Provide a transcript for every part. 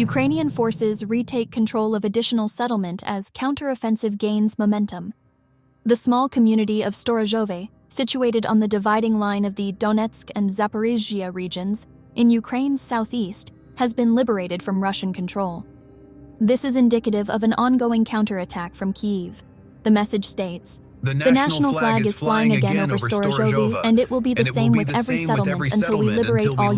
Ukrainian forces retake control of additional settlement as counteroffensive gains momentum. The small community of Storozhove, situated on the dividing line of the Donetsk and Zaporizhzhia regions in Ukraine's southeast, has been liberated from Russian control. This is indicative of an ongoing counterattack from Kyiv. The message states, The national flag is flying again over Storozhove, and it will be the same with every settlement until we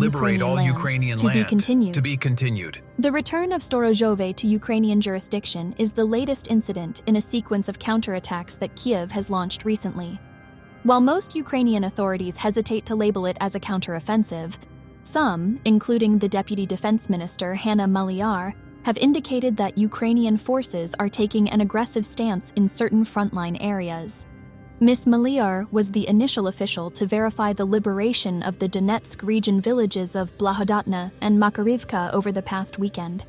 liberate all Ukrainian land. To be continued. The return of Storozhove to Ukrainian jurisdiction is the latest incident in a sequence of counterattacks that Kyiv has launched recently. While most Ukrainian authorities hesitate to label it as a counteroffensive, some, including the Deputy Defense Minister Hanna Maliar, have indicated that Ukrainian forces are taking an aggressive stance in certain frontline areas. Ms. Maliar was the initial official to verify the liberation of the Donetsk region villages of Blahodatna and Makarivka over the past weekend.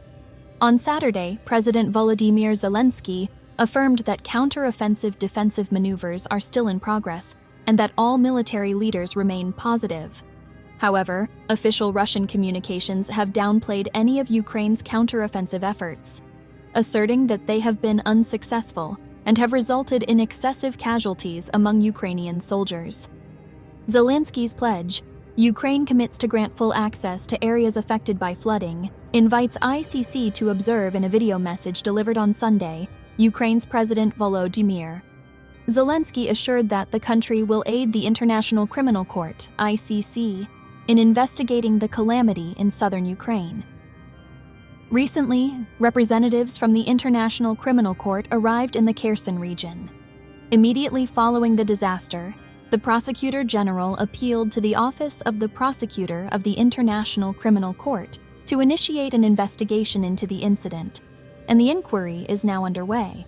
On Saturday, President Volodymyr Zelensky affirmed that counter-offensive defensive maneuvers are still in progress and that all military leaders remain positive. However, official Russian communications have downplayed any of Ukraine's counteroffensive efforts, asserting that they have been unsuccessful and have resulted in excessive casualties among Ukrainian soldiers. Zelensky's pledge, Ukraine commits to grant full access to areas affected by flooding, invites ICC to observe in a video message delivered on Sunday, Ukraine's President Volodymyr. Zelensky assured that the country will aid the International Criminal Court, ICC, in investigating the calamity in southern Ukraine. Recently, representatives from the International Criminal Court arrived in the Kherson region. Immediately following the disaster, the Prosecutor General appealed to the Office of the Prosecutor of the International Criminal Court to initiate an investigation into the incident, and the inquiry is now underway.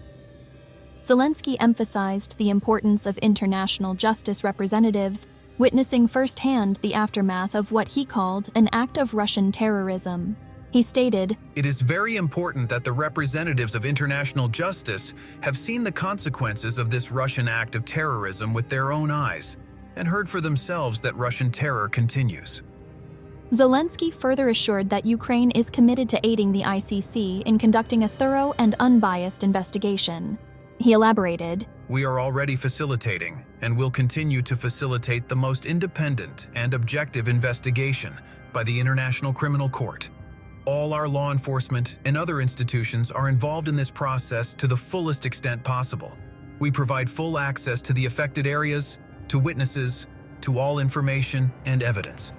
Zelensky emphasized the importance of international justice representatives witnessing firsthand the aftermath of what he called an act of Russian terrorism. He stated, "It is very important that the representatives of international justice have seen the consequences of this Russian act of terrorism with their own eyes and heard for themselves that Russian terror continues." Zelensky further assured that Ukraine is committed to aiding the ICC in conducting a thorough and unbiased investigation. He elaborated, "We are already facilitating and will continue to facilitate the most independent and objective investigation by the International Criminal Court. All our law enforcement and other institutions are involved in this process to the fullest extent possible. We provide full access to the affected areas, to witnesses, to all information and evidence."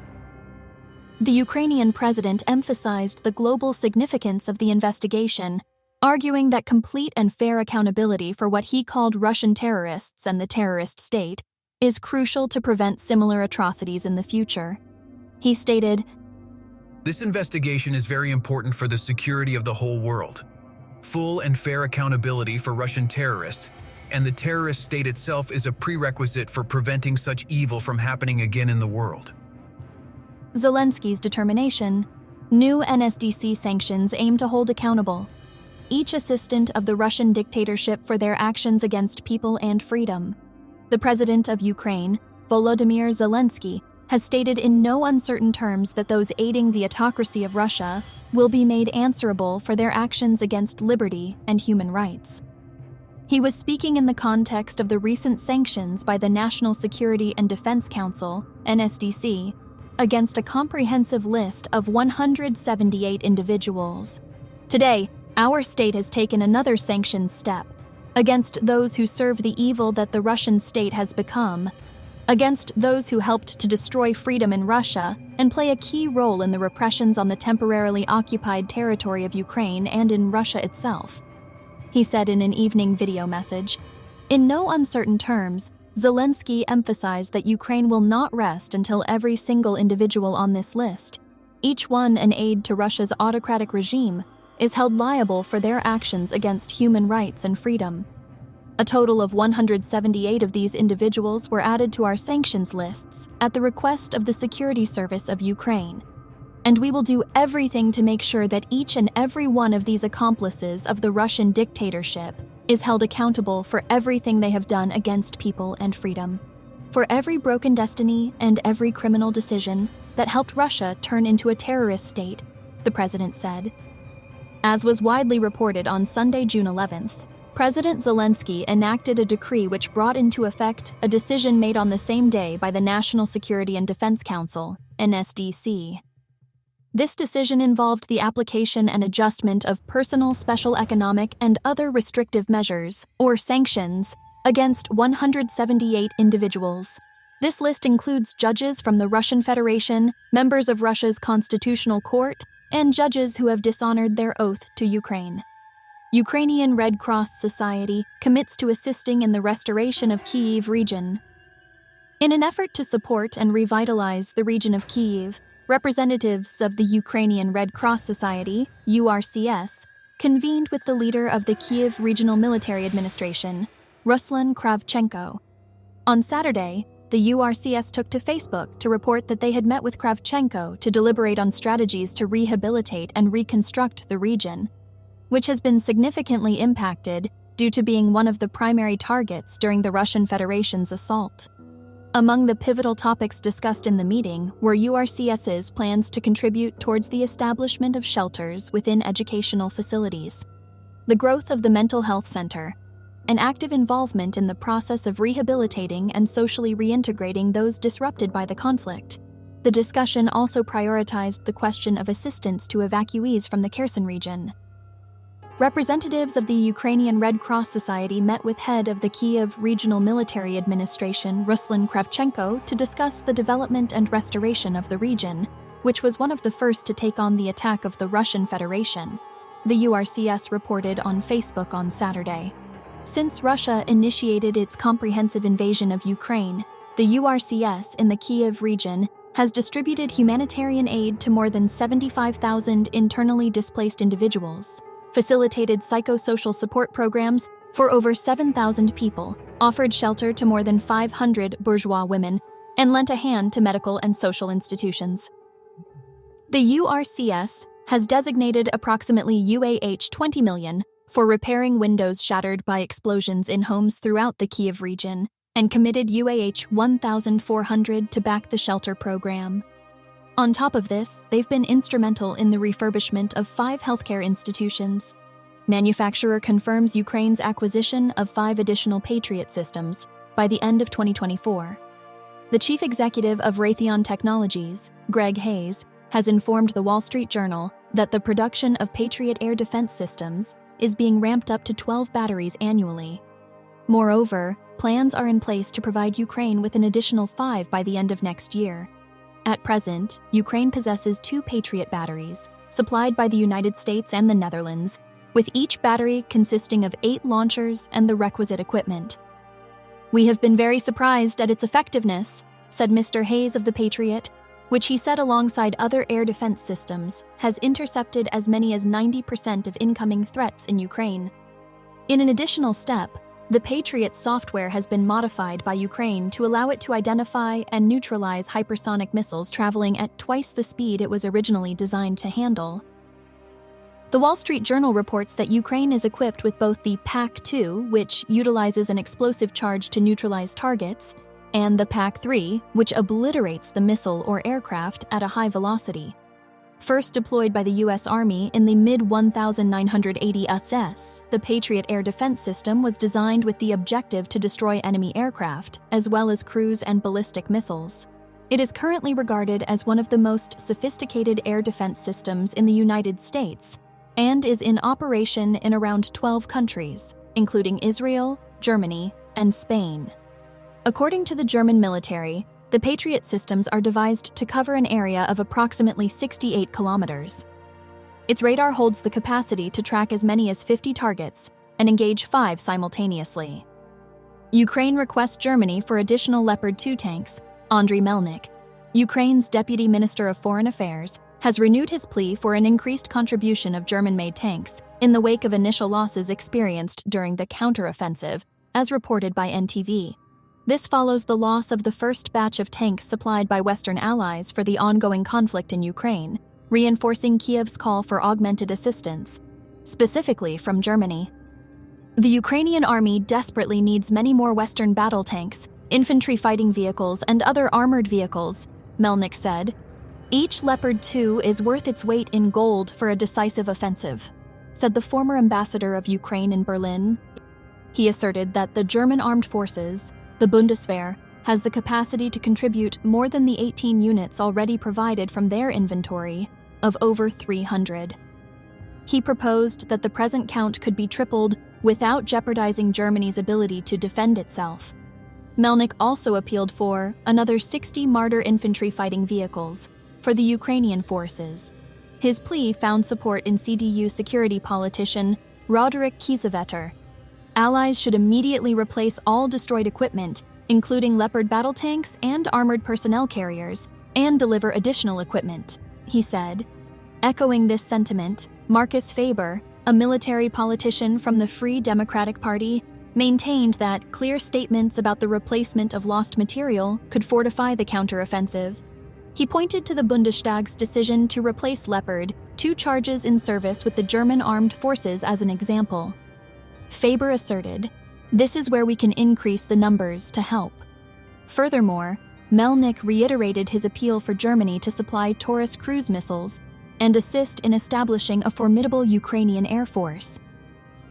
The Ukrainian president emphasized the global significance of the investigation, arguing that complete and fair accountability for what he called Russian terrorists and the terrorist state is crucial to prevent similar atrocities in the future. He stated, "This investigation is very important for the security of the whole world. Full and fair accountability for Russian terrorists and the terrorist state itself is a prerequisite for preventing such evil from happening again in the world." Zelensky's determination, new NSDC sanctions aim to hold accountable each assistant of the Russian dictatorship for their actions against people and freedom. The president of Ukraine, Volodymyr Zelensky, has stated in no uncertain terms that those aiding the autocracy of Russia will be made answerable for their actions against liberty and human rights. He was speaking in the context of the recent sanctions by the National Security and Defense Council, NSDC, against a comprehensive list of 178 individuals. Today, our state has taken another sanctions step against those who serve the evil that the Russian state has become, against those who helped to destroy freedom in Russia and play a key role in the repressions on the temporarily occupied territory of Ukraine and in Russia itself. He said in an evening video message, in no uncertain terms, Zelensky emphasized that Ukraine will not rest until every single individual on this list, each one an aide to Russia's autocratic regime, is held liable for their actions against human rights and freedom. A total of 178 of these individuals were added to our sanctions lists at the request of the Security Service of Ukraine. And we will do everything to make sure that each and every one of these accomplices of the Russian dictatorship is held accountable for everything they have done against people and freedom. For every broken destiny and every criminal decision that helped Russia turn into a terrorist state, the president said. As was widely reported on Sunday, June 11th, President Zelensky enacted a decree which brought into effect a decision made on the same day by the National Security and Defense Council, NSDC. This decision involved the application and adjustment of personal special economic and other restrictive measures, or sanctions, against 178 individuals. This list includes judges from the Russian Federation, members of Russia's Constitutional Court, and judges who have dishonored their oath to Ukraine. Ukrainian Red Cross Society commits to assisting in the restoration of Kyiv region. In an effort to support and revitalize the region of Kyiv, representatives of the Ukrainian Red Cross Society, URCS, convened with the leader of the Kyiv Regional Military Administration, Ruslan Kravchenko. On Saturday, the URCS took to Facebook to report that they had met with Kravchenko to deliberate on strategies to rehabilitate and reconstruct the region, which has been significantly impacted due to being one of the primary targets during the Russian Federation's assault. Among the pivotal topics discussed in the meeting were URCS's plans to contribute towards the establishment of shelters within educational facilities, the growth of the mental health center, and active involvement in the process of rehabilitating and socially reintegrating those disrupted by the conflict. The discussion also prioritized the question of assistance to evacuees from the Kherson region. Representatives of the Ukrainian Red Cross Society met with head of the Kyiv Regional Military Administration, Ruslan Kravchenko, to discuss the development and restoration of the region, which was one of the first to take on the attack of the Russian Federation, the URCS reported on Facebook on Saturday. Since Russia initiated its comprehensive invasion of Ukraine, the URCS in the Kyiv region has distributed humanitarian aid to more than 75,000 internally displaced individuals, facilitated psychosocial support programs for over 7,000 people, offered shelter to more than 500 bourgeois women, and lent a hand to medical and social institutions. The URCS has designated approximately UAH 20 million for repairing windows shattered by explosions in homes throughout the Kyiv region, and committed UAH 1,400 to back the shelter program. On top of this, they've been instrumental in the refurbishment of 5 healthcare institutions. Manufacturer confirms Ukraine's acquisition of 5 additional Patriot systems by the end of 2024. The chief executive of Raytheon Technologies, Greg Hayes, has informed the Wall Street Journal that the production of Patriot air defense systems is being ramped up to 12 batteries annually. Moreover, plans are in place to provide Ukraine with an additional 5 by the end of next year. At present, Ukraine possesses 2 Patriot batteries, supplied by the United States and the Netherlands, with each battery consisting of 8 launchers and the requisite equipment. "We have been very surprised at its effectiveness," said Mr. Hayes of the Patriot, which he said alongside other air defense systems has intercepted as many as 90% of incoming threats in Ukraine. In an additional step, the Patriot software has been modified by Ukraine to allow it to identify and neutralize hypersonic missiles traveling at twice the speed it was originally designed to handle. The Wall Street Journal reports that Ukraine is equipped with both the PAC-2, which utilizes an explosive charge to neutralize targets, and the PAC-3, which obliterates the missile or aircraft at a high velocity. First deployed by the U.S. Army in the mid-1980 SS, the Patriot air defense system was designed with the objective to destroy enemy aircraft, as well as cruise and ballistic missiles. It is currently regarded as one of the most sophisticated air defense systems in the United States, and is in operation in around 12 countries, including Israel, Germany, and Spain. According to the German military, the Patriot systems are devised to cover an area of approximately 68 kilometers. Its radar holds the capacity to track as many as 50 targets and engage 5 simultaneously. Ukraine requests Germany for additional Leopard 2 tanks. Andriy Melnik, Ukraine's Deputy Minister of Foreign Affairs, has renewed his plea for an increased contribution of German-made tanks in the wake of initial losses experienced during the counteroffensive, as reported by NTV. This follows the loss of the first batch of tanks supplied by Western allies for the ongoing conflict in Ukraine, reinforcing Kyiv's call for augmented assistance, specifically from Germany. The Ukrainian army desperately needs many more Western battle tanks, infantry fighting vehicles, and other armored vehicles, Melnik said. Each Leopard 2 is worth its weight in gold for a decisive offensive. said the former ambassador of Ukraine in Berlin. He asserted that the German armed forces, the Bundeswehr, has the capacity to contribute more than the 18 units already provided from their inventory of over 300. He proposed that the present count could be tripled without jeopardizing Germany's ability to defend itself. Melnik also appealed for another 60 Marder infantry fighting vehicles for the Ukrainian forces. His plea found support in CDU security politician Roderick Kiesewetter. Allies should immediately replace all destroyed equipment, including Leopard battle tanks and armored personnel carriers, and deliver additional equipment, he said. Echoing this sentiment, Markus Faber, a military politician from the Free Democratic Party, maintained that clear statements about the replacement of lost material could fortify the counteroffensive. He pointed to the Bundestag's decision to replace Leopard 2 charges in service with the German armed forces as an example. Faber asserted, "This is where we can increase the numbers to help." Furthermore, Melnik reiterated his appeal for Germany to supply Taurus cruise missiles and assist in establishing a formidable Ukrainian air force.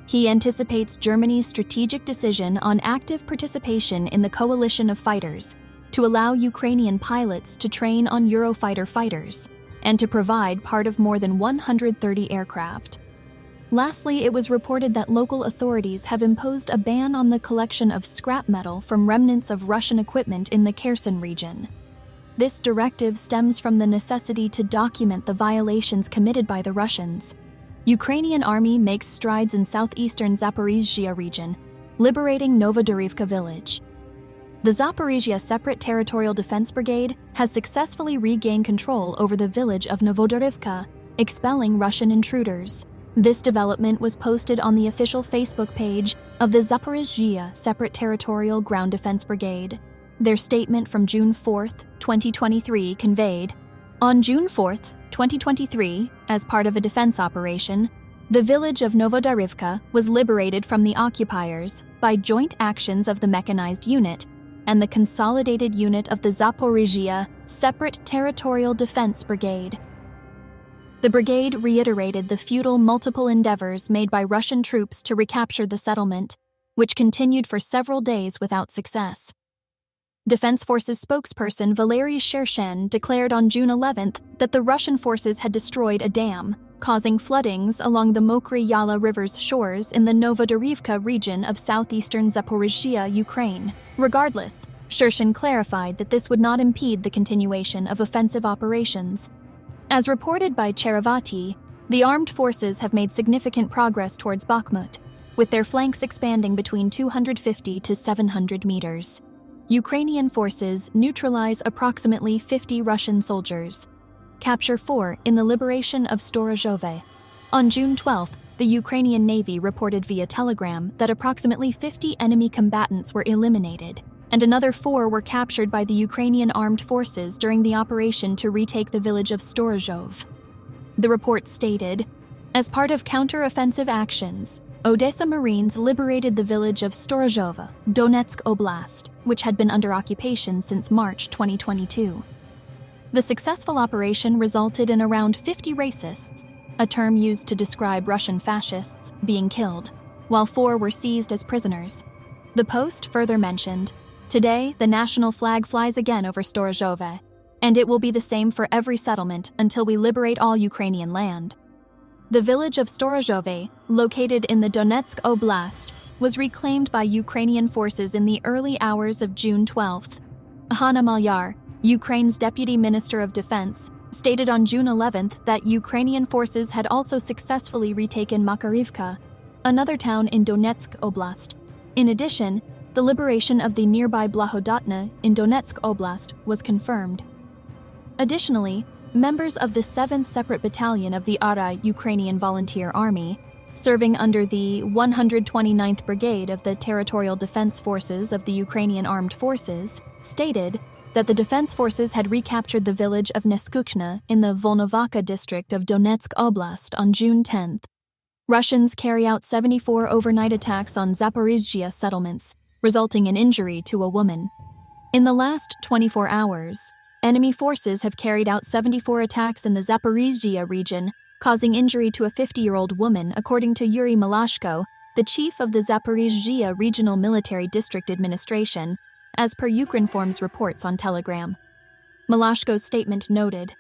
He anticipates Germany's strategic decision on active participation in the coalition of fighters to allow Ukrainian pilots to train on Eurofighter fighters and to provide part of more than 130 aircraft. Lastly, it was reported that local authorities have imposed a ban on the collection of scrap metal from remnants of Russian equipment in the Kherson region. This directive stems from the necessity to document the violations committed by the Russians. Ukrainian army makes strides in southeastern Zaporizhzhia region, liberating Novodorivka village. The Zaporizhzhia Separate Territorial Defense Brigade has successfully regained control over the village of Novodorivka, expelling Russian intruders. This development was posted on the official Facebook page of the Zaporizhzhia Separate Territorial Ground Defense Brigade. Their statement from June 4, 2023 conveyed, "On June 4, 2023, as part of a defense operation, the village of Novodorivka was liberated from the occupiers by joint actions of the mechanized unit and the consolidated unit of the Zaporizhzhia Separate Territorial Defense Brigade." The brigade reiterated the futile multiple endeavors made by Russian troops to recapture the settlement, which continued for several days without success. Defense Forces spokesperson Valery Shershen declared on June 11th that the Russian forces had destroyed a dam, causing floodings along the Mokry Yala River's shores in the Novodorivka region of southeastern Zaporizhzhia, Ukraine. Regardless, Shershen clarified that this would not impede the continuation of offensive operations. As reported by Cherevati, the armed forces have made significant progress towards Bakhmut, with their flanks expanding between 250 to 700 meters. Ukrainian forces neutralize approximately 50 Russian soldiers. Capture 4 in the liberation of Storozhove. On June 12th, the Ukrainian Navy reported via telegram that approximately 50 enemy combatants were eliminated, and another 4 were captured by the Ukrainian armed forces during the operation to retake the village of Storozhov. The report stated, "As part of counter-offensive actions, Odessa Marines liberated the village of Storozhova, Donetsk Oblast, which had been under occupation since March 2022. The successful operation resulted in around 50 racists, a term used to describe Russian fascists, being killed, while 4 were seized as prisoners." The Post further mentioned, "Today, the national flag flies again over Storozhove, and it will be the same for every settlement until we liberate all Ukrainian land." The village of Storozhove, located in the Donetsk Oblast, was reclaimed by Ukrainian forces in the early hours of June 12th. Hanna Maliar, Ukraine's Deputy Minister of Defense, stated on June 11th that Ukrainian forces had also successfully retaken Makarivka, another town in Donetsk Oblast. In addition, the liberation of the nearby Blahodatna in Donetsk Oblast was confirmed. Additionally, members of the 7th Separate Battalion of the Arai Ukrainian Volunteer Army, serving under the 129th Brigade of the Territorial Defense Forces of the Ukrainian Armed Forces, stated that the defense forces had recaptured the village of Neskuchna in the Volnovakha district of Donetsk Oblast on June 10th. Russians carry out 74 overnight attacks on Zaporizhzhia settlements, resulting in injury to a woman. In the last 24 hours, enemy forces have carried out 74 attacks in the Zaporizhzhia region, causing injury to a 50-year-old woman, according to Yuri Malashko, the chief of the Zaporizhzhia Regional Military District Administration, as per Ukrinform's reports on Telegram. Malashko's statement noted,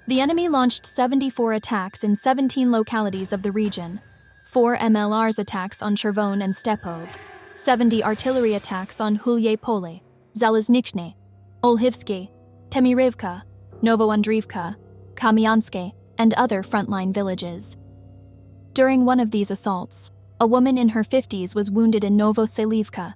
"The enemy launched 74 attacks in 17 localities of the region, 4 MLRs attacks on Chervon and Stepov, 70 artillery attacks on Hulye Pole, Zaleznichne, Olhivsky, Temirivka, Novoandriivka, Kamyanske, and other frontline villages. During one of these assaults, a woman in her 50s was wounded in Novoselivka.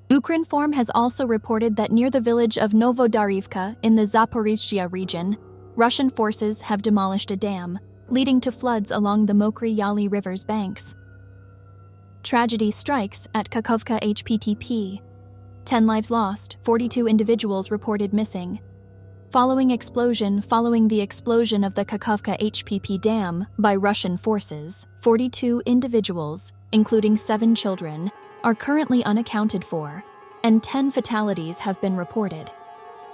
Ukrinform has also reported that near the village of Novodarivka in the Zaporizhzhia region, Russian forces have demolished a dam, leading to floods along the Mokry Yali River's banks. Tragedy strikes at Kakhovka HPTP. 10 lives lost, 42 individuals reported missing. Following the explosion of the Kakhovka HPP dam by Russian forces, 42 individuals, including 7 children, are currently unaccounted for, and 10 fatalities have been reported.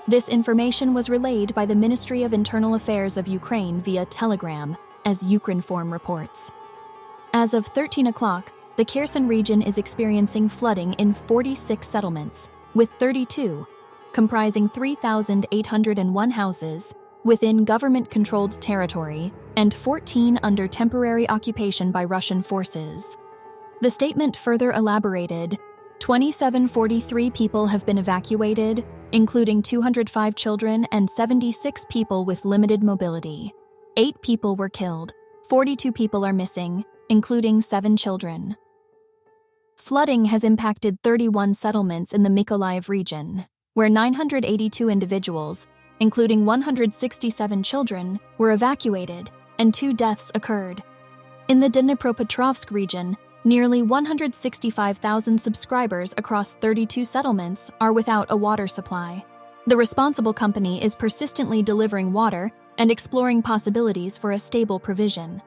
This information was relayed by the Ministry of Internal Affairs of Ukraine via Telegram, as Ukrinform reports. As of 13 o'clock, the Kherson region is experiencing flooding in 46 settlements, with 32, comprising 3,801 houses, within government-controlled territory, and 14 under temporary occupation by Russian forces. The statement further elaborated, 2,743 people have been evacuated, including 205 children and 76 people with limited mobility. 8 people were killed, 42 people are missing, including 7 children. Flooding has impacted 31 settlements in the Mykolaiv region, where 982 individuals, including 167 children, were evacuated, and 2 deaths occurred. In the Dnipropetrovsk region, nearly 165,000 subscribers across 32 settlements are without a water supply. The responsible company is persistently delivering water and exploring possibilities for a stable provision.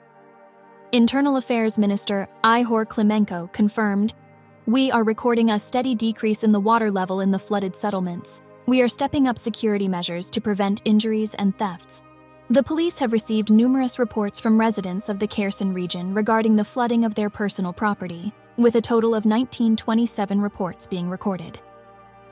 Internal Affairs Minister Ihor Klimenko confirmed, "We are recording a steady decrease in the water level in the flooded settlements. We are stepping up security measures to prevent injuries and thefts." The police have received numerous reports from residents of the Kherson region regarding the flooding of their personal property, with a total of 1927 reports being recorded.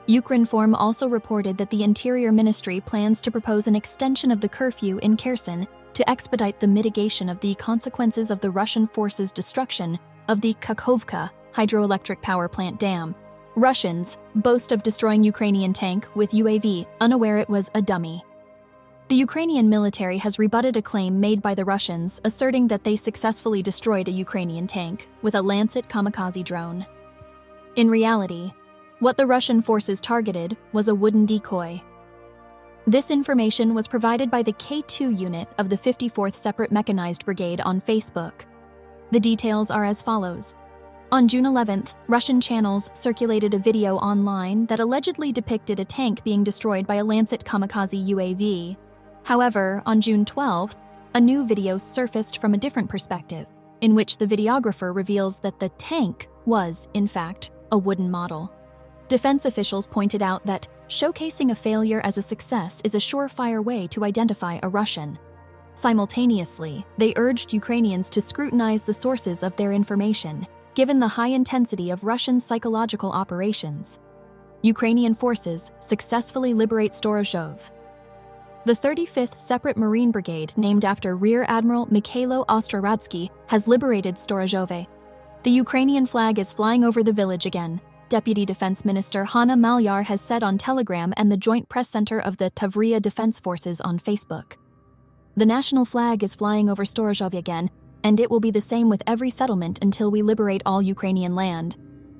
Ukrinform also reported that the Interior Ministry plans to propose an extension of the curfew in Kherson to expedite the mitigation of the consequences of the Russian forces' destruction of the Kakhovka hydroelectric power plant dam. Russians boast of destroying Ukrainian tank with UAV, unaware it was a dummy. The Ukrainian military has rebutted a claim made by the Russians asserting that they successfully destroyed a Ukrainian tank with a Lancet kamikaze drone. In reality, what the Russian forces targeted was a wooden decoy. This information was provided by the K2 unit of the 54th Separate Mechanized Brigade on Facebook. The details are as follows. On June 11th, Russian channels circulated a video online that allegedly depicted a tank being destroyed by a Lancet kamikaze UAV. However, on June 12th, a new video surfaced from a different perspective, in which the videographer reveals that the tank was, in fact, a wooden model. Defense officials pointed out that showcasing a failure as a success is a surefire way to identify a Russian. Simultaneously, they urged Ukrainians to scrutinize the sources of their information, given the high intensity of Russian psychological operations. Ukrainian forces successfully liberate Storozhov. The 35th Separate Marine Brigade, named after Rear Admiral Mikhailo Ostroradsky, has liberated Storozhove. The Ukrainian flag is flying over the village again, Deputy Defense Minister Hanna Malyar has said on Telegram and the Joint Press Center of the Tavria Defense Forces on Facebook. The national flag is flying over Storozhov again, and it will be the same with every settlement until we liberate all Ukrainian land.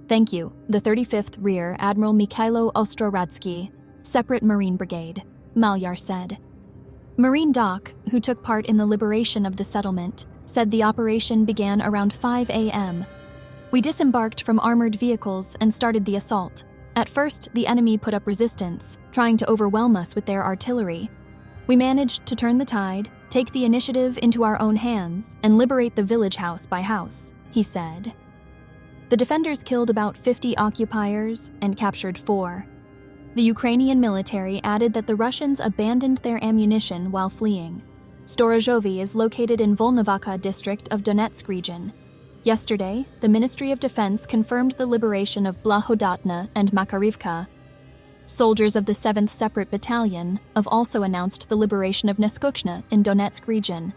Thank you, the 35th Rear Admiral Mikhailo Ostroradsky, Separate Marine Brigade, Malyar said. Marine Doc, who took part in the liberation of the settlement, said the operation began around 5 a.m. We disembarked from armored vehicles and started the assault. At first, the enemy put up resistance, trying to overwhelm us with their artillery. We managed to turn the tide, take the initiative into our own hands, and liberate the village house by house, he said. The defenders killed about 50 occupiers and captured 4. The Ukrainian military added that the Russians abandoned their ammunition while fleeing. Storozhovi is located in Volnovakha district of Donetsk region. Yesterday, the Ministry of Defense confirmed the liberation of Blahodatna and Makarivka. Soldiers of the 7th Separate Battalion have also announced the liberation of Neskuchna in Donetsk region.